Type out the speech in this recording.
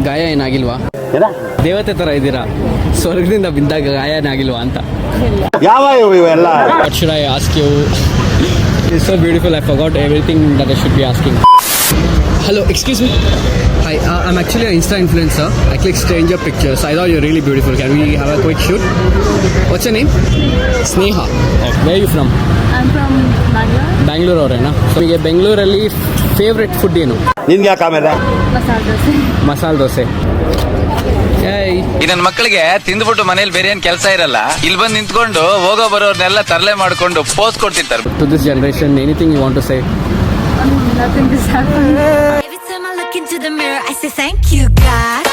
ಗಾಯ ಏನಾಗಿಲ್ವಾ? ದೇವತೆ ಥರ ಇದ್ದೀರಾ, ಸ್ವರ್ಗದಿಂದ ಬಿದ್ದಾಗ ಗಾಯ ಏನಾಗಿಲ್ವಾ ಅಂತ. ಯಾವ ಇವೆಲ್ಲ? What should I ask you? It's so beautiful, I forgot everything that I should be asking. Hello, excuse me. Hi, I'm actually an Insta influencer. I click stranger pictures. I thought you're really beautiful. Can we have a quick shoot? What's your name? Sneha. Oh, where are you from? I'm from Bangalore. Bangalore ಅವರೇನಾ? So ನಿಮಗೆ ಬೆಂಗಳೂರಲ್ಲಿ favourite food ಏನು? ನಿನ್ಗೆ ಯಾಕೆ ಆಮೇಲೆ? Masala dosa. Masala dosa. ಈ ನನ್ನ ಮಕ್ಕಳಿಗೆ ತಿಂದ್ಬಿಟ್ಟು ಮನೇಲಿ ಬೇರೆ ಏನ್ ಕೆಲಸ ಇರಲ್ಲ, ಇಲ್ಲಿ ಬಂದು ನಿಂತ್ಕೊಂಡು ಹೋಗೋ ಬರೋರ್ನೆಲ್ಲ ತರಲೆ ಮಾಡ್ಕೊಂಡು pose ಕೊಡ್ತಿರ್ತಾರೆ. To this generation, anything you want to say? Nothing is happening. Every time I look into the mirror, I say thank you, God.